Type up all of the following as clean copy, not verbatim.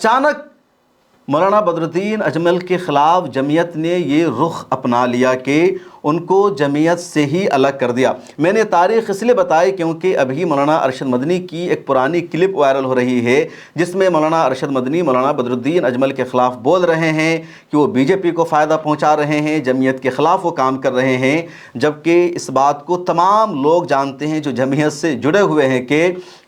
अचानक मौलाना बदरुद्दीन अजमल के ख़िलाफ़ जमीयत ने ये रुख अपना लिया कि उनको जमीयत से ही अलग कर दिया। मैंने तारीख़ इसलिए बताई क्योंकि अभी मौलाना अरशद मदनी की एक पुरानी क्लिप वायरल हो रही है जिसमें मौलाना अरशद मदनी मौलाना बदरुद्दीन अजमल के ख़िलाफ़ बोल रहे हैं कि वो बीजेपी को फ़ायदा पहुंचा रहे हैं, जमीयत के ख़िलाफ़ वो काम कर रहे हैं, जबकि इस बात को तमाम लोग जानते हैं जो जमीयत से जुड़े हुए हैं कि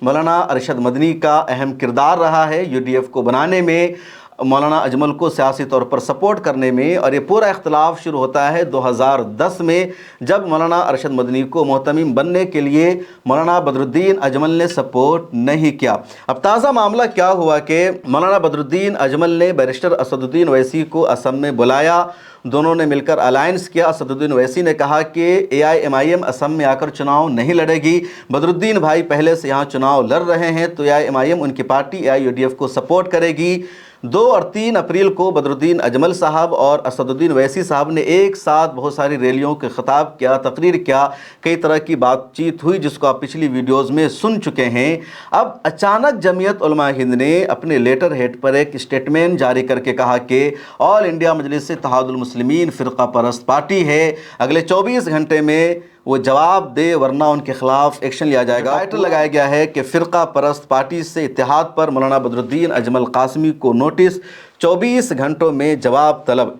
मौलाना अरशद मदनी का अहम किरदार रहा है UDF को बनाने में, मौलाना अजमल को सियासी तौर पर सपोर्ट करने में। और ये पूरा इख्तलाफ शुरू होता है 2010 में जब मौलाना अरशद मदनी को मोहतमिम बनने के लिए मौलाना बदरुद्दीन अजमल ने सपोर्ट नहीं किया। अब ताज़ा मामला क्या हुआ कि मौलाना बदरुद्दीन अजमल ने बैरिस्टर असदुद्दीन ओवैसी को असम में बुलाया, दोनों ने मिलकर अलायंस किया। असदुद्दीन ओवैसी ने कहा कि AIMIM असम में आकर चुनाव नहीं लड़ेगी, बदरुद्दीन भाई पहले से यहाँ चुनाव लड़ रहे हैं तो AIMIM उनकी पार्टी AIUDF को सपोर्ट करेगी। 2 और 3 अप्रैल को बदरुद्दीन अजमल साहब और असदुद्दीन ओवैसी साहब ने एक साथ बहुत सारी रैलियों के ख़िताब किया, तकरीर किया, कई तरह की बातचीत हुई जिसको आप पिछली वीडियोज़ में सुन चुके हैं। अब अचानक जमीयत उलमा हिंद ने अपने लेटर हेड पर एक स्टेटमेंट जारी करके कहा कि ऑल इंडिया मजलिस इत्तेहादुल मुस्लिमीन फ़िरका परस्त पार्टी है, अगले 24 घंटे में वो जवाब दे वरना उनके ख़िलाफ़ एक्शन लिया जाएगा। टाइटल लगाया गया है कि फ़िरका परस्त पार्टी से इत्तेहाद पर मौलाना बदरुद्दीन अजमल कासमी को नोटिस, 24 घंटों में जवाब तलब।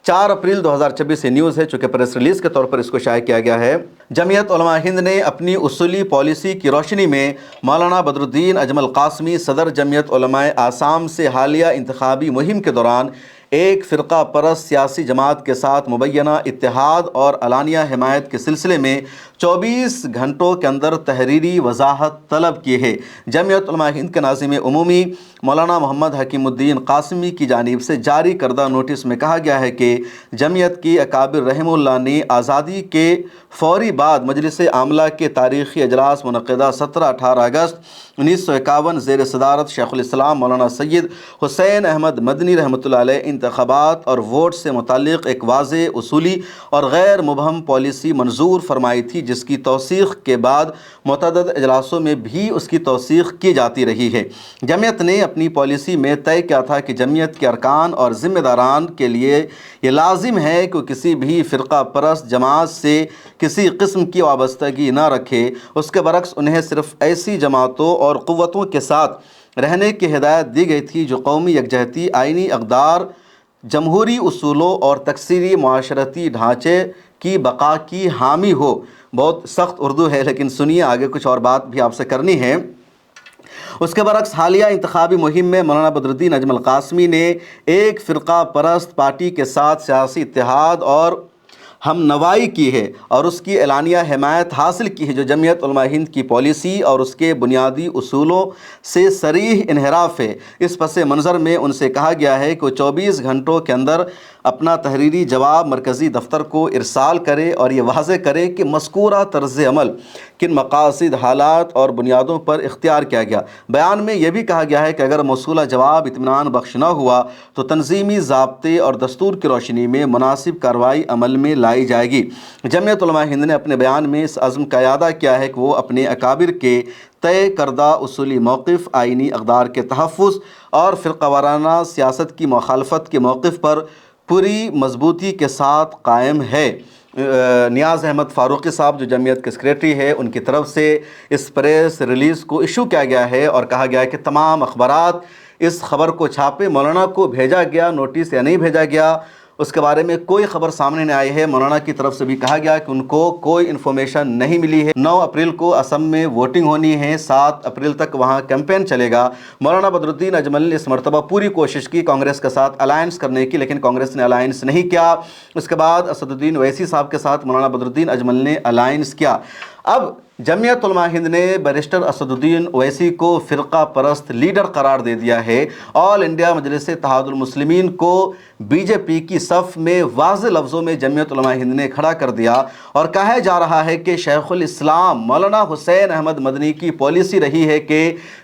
4 अप्रैल 2026 से न्यूज़ है, चूँकि प्रेस रिलीज़ के तौर पर इसको शाया किया गया है। जमीयत उलमा हिंद ने अपनी उसूली पॉलिसी की रोशनी में मौलाना बदरुद्दीन अजमल कासमी सदर जमीयत उलमा आसाम से हालिया इंतखाबी मुहिम के दौरान एक फ़िरका परस्त सियासी जमात के साथ मुबैना इत्तेहाद और अलानिया हिमायत के सिलसिले में 24 घंटों के अंदर तहरीरी वजाहत तलब की है। जमीयत उलमा हिंद के नाज़िम उमूमी मौलाना मोहम्मद हकीमुद्दीन कासमी की जानिब से जारी करदा नोटिस में कहा गया है कि जमीयत की अकाबिर रहमुल्लाह ने आज़ादी के फ़ौरी बाद मजलिस आमला के तारीख़ी अजलास मुनक़दा 17-18 अगस्त 1951 ज़ेर सदारत शेखुल इस्लाम मौलाना सैयद हुसैन अहमद मदनी रहमतुल्लाह अलैह इंतख़ाबात और वोट से मुताल्लिक़ एक वाज़े उसूली और गैर मुबहम पॉलिसी मंजूर फरमाई थी, जिसकी तौसीक़ के बाद मुतअद्दिद इजलासों में भी उसकी तौसीक़ की जाती रही है। जमीयत ने अपनी पॉलिसी में तय किया था कि जमीयत के अरकान और ज़िम्मेदारान के लिए ये लाजिम है कि किसी भी फ़िरका परस्त जमात से किसी किस्म की वाबस्तगी न रखे, उसके बरक्स उन्हें सिर्फ़ ऐसी जमातों और क़ुव्वतों के साथ रहने की हिदायत दी गई थी जो कौमी यकजहती, आइनी अक़दार, जमहूरी उसूलों और तकसीरी माशरती ढांचे की बका की हामी हो। बहुत सख्त उर्दू है लेकिन सुनिए, आगे कुछ और बात भी आपसे करनी है। उसके बरक्स हालिया इंतखाबी मुहिम में मौलाना बदरुद्दीन अजमल कासमी ने एक फ़िरका परस्त पार्टी के साथ सियासी इत्तेहाद और हम नवाई की है और उसकी एलानिया हिमायत हासिल की है जो जमीयत उलमा हिंद की पॉलिसी और उसके बुनियादी उसूलों से सरीह इन्हिराफ है। इस पस मंज़र में उनसे कहा गया है कि 24 घंटों के अंदर अपना तहरीरी जवाब मरकज़ी दफ्तर को इरसाल करे और ये वाज़े करे कि मज़कूरा तर्ज़ अमल किन मकासद, हालात और बुनियादों पर इख्तियार किया गया। बयान में यह भी कहा गया है कि अगर मौसूला जवाब इत्मीनान बख्श न हुआ तो तंजीमी ज़ाब्ते और दस्तूर की रोशनी में मुनासिब कार्रवाई अमल में लाई जाएगी। जमीयत उलमा हिंद ने अपने बयान में इस अज़्म का इरादा किया है कि वो अपने अकाबिर के तय करदा उसूली मौक़िफ़, आइनी अक़दार के तहफ़्फ़ुज़ और फ़िरक़ावाराना सियासत की मुखालफत के मौक़िफ़ पर पूरी मजबूती के साथ कायम है। नियाज़ अहमद फ़ारूक़ी साहब जो जमीयत के सेक्रेटरी है, उनकी तरफ से इस प्रेस रिलीज़ को इशू किया गया है और कहा गया है कि तमाम अखबारात इस ख़बर को छापे। मौलाना को भेजा गया नोटिस या नहीं भेजा गया उसके बारे में कोई ख़बर सामने नहीं आई है। मौलाना की तरफ से भी कहा गया कि उनको कोई इन्फॉर्मेशन नहीं मिली है। 9 अप्रैल को असम में वोटिंग होनी है, 7 अप्रैल तक वहाँ कैंपेन चलेगा। मौलाना बदरुद्दीन अजमल ने इस मरतबा पूरी कोशिश की कांग्रेस के साथ अलायंस करने की, लेकिन कांग्रेस ने अलायंस नहीं किया। उसके बाद असदुद्दीन ओवैसी साहब के साथ मौलाना बदरुद्दीन अजमल ने अलायंस किया। अब जमीयत उलमा हिंद ने बैरिस्टर असदुद्दीन ओवैसी को फ़िरका परस्त लीडर करार दे दिया है। ऑल इंडिया मजलिस इत्तेहादुल मुस्लिमीन को बीजेपी की सफ़ में वाज़े लफ्ज़ों में जमीयत उलमा हिंद ने खड़ा कर दिया और कहा जा रहा है कि शेखुल इस्लाम मौलाना हुसैन अहमद मदनी की पॉलिसी रही है कि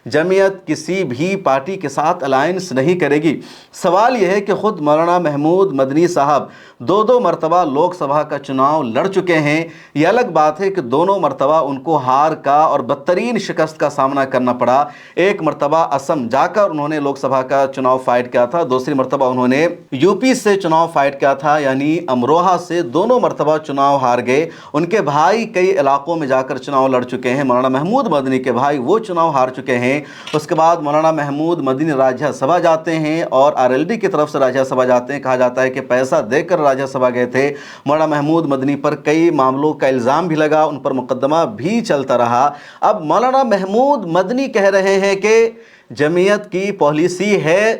जमीयत किसी भी पार्टी के साथ अलायंस नहीं करेगी। सवाल यह है कि ख़ुद मौलाना महमूद मदनी साहब 2 मरतबा लोकसभा का चुनाव लड़ चुके हैं। यह अलग बात है कि दोनों مرتبہ ان کو ہار کا اور بدترین شکست کا سامنا کرنا پڑا۔ ایک مرتبہ اسم جا کر انہوں نے لوک سبھا کا چناؤ فائٹ کیا تھا، دوسری مرتبہ انہوں نے یو پی سے چناؤ فائٹ کیا تھا یعنی امروہہ سے، دونوں مرتبہ چناؤ ہار گئے۔ ان کے بھائی کئی علاقوں میں جا کر چناؤ لڑ چکے ہیں، مولانا محمود مدنی کے بھائی وہ چناؤ ہار چکے ہیں۔ اس کے بعد مولانا محمود مدنی راجیہ سبھا جاتے ہیں اور RLD کی طرف سے راجیہ سبھا جاتے ہیں، کہا جاتا ہے کہ پیسہ دے کر راجیہ سبھا گئے تھے۔ مولانا محمود مدنی پر کئی معاملوں کا الزام بھی لگا، ان پر مقدمہ بھی چلتا رہا۔ اب مولانا محمود مدنی کہہ رہے ہیں کہ جمعیت کی پالیسی ہے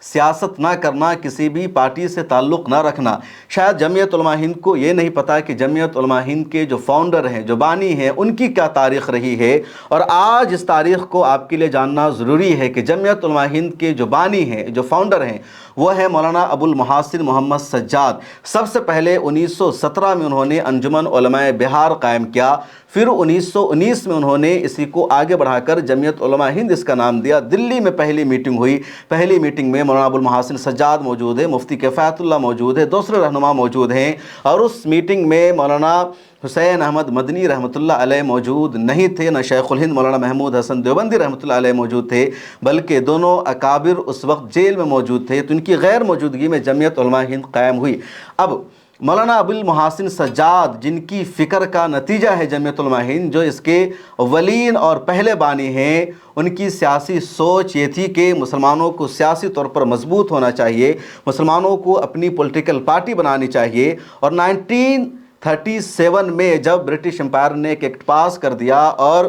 سیاست نہ کرنا، کسی بھی پارٹی سے تعلق نہ رکھنا۔ شاید جمعیت علماء ہند کو یہ نہیں پتا کہ جمعیت علماء ہند کے جو فاؤنڈر ہیں، جو بانی ہیں، ان کی کیا تاریخ رہی ہے، اور آج اس تاریخ کو آپ کے لیے جاننا ضروری ہے کہ جمعیت علماء ہند کے جو بانی ہیں، جو فاؤنڈر ہیں، وہ ہے مولانا ابو المحاسن محمد سجاد۔ سب سے پہلے 1917 میں انہوں نے انجمن علماء بہار قائم کیا، پھر 1919 میں انہوں نے اسی کو آگے بڑھا کر جمعیت علماء ہند اس کا نام دیا۔ دلی میں پہلی میٹنگ ہوئی، پہلی میٹنگ میں مولانا ابو المحاسن سجاد موجود ہے، مفتی کفایت اللہ موجود ہے، دوسرے رہنما موجود ہیں، اور اس میٹنگ میں مولانا حسین احمد مدنی رحمۃ اللہ علیہ موجود نہیں تھے، نہ شیخ الہند مولانا محمود حسن دیوبندی رحمۃ اللہ علیہ موجود تھے، بلکہ دونوں اکابر اس وقت جیل میں موجود تھے، تو ان کی غیر موجودگی میں جمعیت علماء ہند قائم ہوئی۔ اب مولانا ابو المحاسن سجاد جن کی فکر کا نتیجہ ہے جمعیت علماء ہند، جو اس کے اولین اور پہلے بانی ہیں، ان کی سیاسی سوچ یہ تھی کہ مسلمانوں کو سیاسی طور پر مضبوط ہونا چاہیے، مسلمانوں کو اپنی پولیٹیکل پارٹی بنانی چاہیے، اور 1937 میں جب برٹش امپائر نے ایک ایکٹ پاس کر دیا اور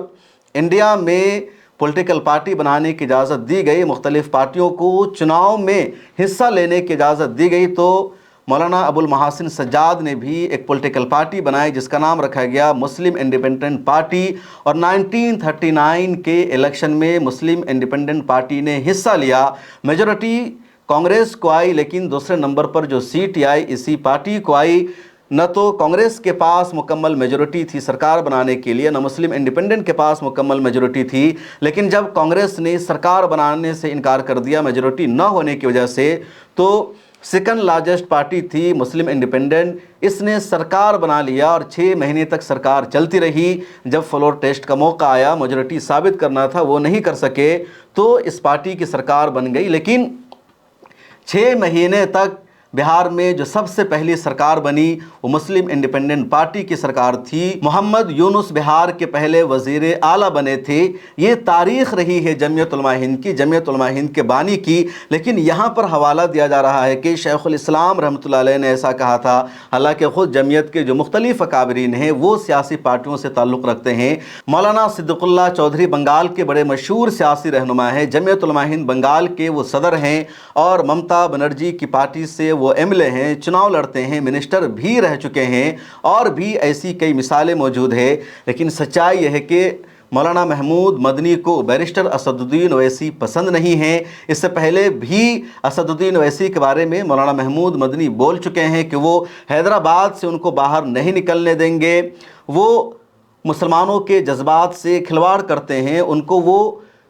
انڈیا میں پولیٹیکل پارٹی بنانے کی اجازت دی گئی، مختلف پارٹیوں کو چناؤ میں حصہ لینے کی اجازت دی گئی، تو مولانا ابو المحاسن سجاد نے بھی ایک پولیٹیکل پارٹی بنائی جس کا نام رکھا گیا مسلم انڈیپینڈنٹ پارٹی، اور 1939 کے الیکشن میں مسلم انڈیپینڈنٹ پارٹی نے حصہ لیا۔ میجورٹی کانگریس کو آئی، لیکن دوسرے نمبر پر جو سیٹ آئی اسی پارٹی کو آئی۔ نہ تو کانگریس کے پاس مکمل میجورٹی تھی سرکار بنانے کے لیے، نہ مسلم انڈیپینڈنٹ کے پاس مکمل میجورٹی تھی، لیکن جب کانگریس نے سرکار بنانے سے انکار کر دیا میجورٹی نہ ہونے کی وجہ سے، تو سیکنڈ لارجسٹ پارٹی تھی مسلم انڈیپینڈنٹ، اس نے سرکار بنا لیا اور 6 مہینے تک سرکار چلتی رہی۔ جب فلور ٹیسٹ کا موقع آیا، میجورٹی ثابت کرنا تھا، وہ نہیں کر سکے، تو اس پارٹی کی سرکار بن گئی، لیکن 6 مہینے تک بہار میں جو سب سے پہلی سرکار بنی وہ مسلم انڈیپینڈنٹ پارٹی کی سرکار تھی۔ محمد یونس بہار کے پہلے وزیر اعلیٰ بنے تھے۔ یہ تاریخ رہی ہے جمعیت علماء ہند کی، جمعیت علماء ہند کے بانی کی، لیکن یہاں پر حوالہ دیا جا رہا ہے کہ شیخ الاسلام رحمۃ اللہ علیہ نے ایسا کہا تھا، حالانکہ خود جمعیت کے جو مختلف اکابرین ہیں وہ سیاسی پارٹیوں سے تعلق رکھتے ہیں۔ مولانا صدیق اللہ چودھری بنگال کے بڑے مشہور سیاسی رہنما ہیں، جمعیت علماء ہند بنگال کے وہ صدر ہیں، اور ممتا بنرجی کی پارٹی سے وہ MLA ہیں، چناؤ لڑتے ہیں، منسٹر بھی رہ چکے ہیں، اور بھی ایسی کئی مثالیں موجود ہیں۔ لیکن سچائی یہ ہے کہ مولانا محمود مدنی کو بیرسٹر اسد الدین اویسی پسند نہیں ہیں۔ اس سے پہلے بھی اسد الدین اویسی کے بارے میں مولانا محمود مدنی بول چکے ہیں کہ وہ حیدرآباد سے ان کو باہر نہیں نکلنے دیں گے، وہ مسلمانوں کے جذبات سے کھلواڑ کرتے ہیں، ان کو وہ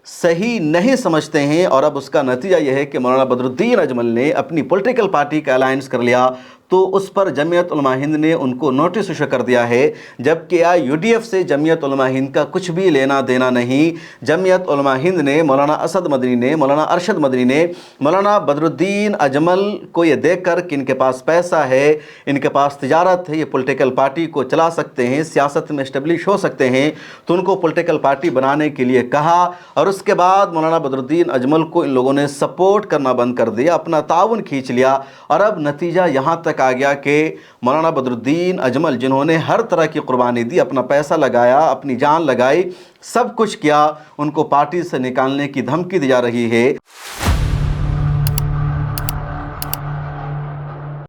صحیح نہیں سمجھتے ہیں، اور اب اس کا نتیجہ یہ ہے کہ مولانا بدر الدین اجمل نے اپنی پولیٹیکل پارٹی کا الائنس کر لیا، تو اس پر جمعیت علماء ہند نے ان کو نوٹس ایشو کر دیا ہے، جبکہ UDF سے جمعیت علماء ہند کا کچھ بھی لینا دینا نہیں۔ جمعیت علماء ہند نے مولانا اسد مدنی نے، مولانا ارشد مدنی نے، مولانا بدر الدین اجمل کو یہ دیکھ کر کہ ان کے پاس پیسہ ہے، ان کے پاس تجارت ہے، یہ پولیٹیکل پارٹی کو چلا سکتے ہیں، سیاست میں اسٹیبلش ہو سکتے ہیں، تو ان کو پولیٹیکل پارٹی بنانے کے لیے کہا، اور اس کے بعد مولانا بدر الدین اجمل کو ان لوگوں نے سپورٹ کرنا بند کر دیا، اپنا تعاون کھینچ لیا، اور اب نتیجہ یہاں تک آ گیا کہ مولانا بدر الدین اجمل جنہوں نے ہر طرح کی قربانی دی، اپنا پیسہ لگایا، اپنی جان لگائی، سب کچھ کیا، ان کو پارٹی سے نکالنے کی دھمکی دی جا رہی ہے۔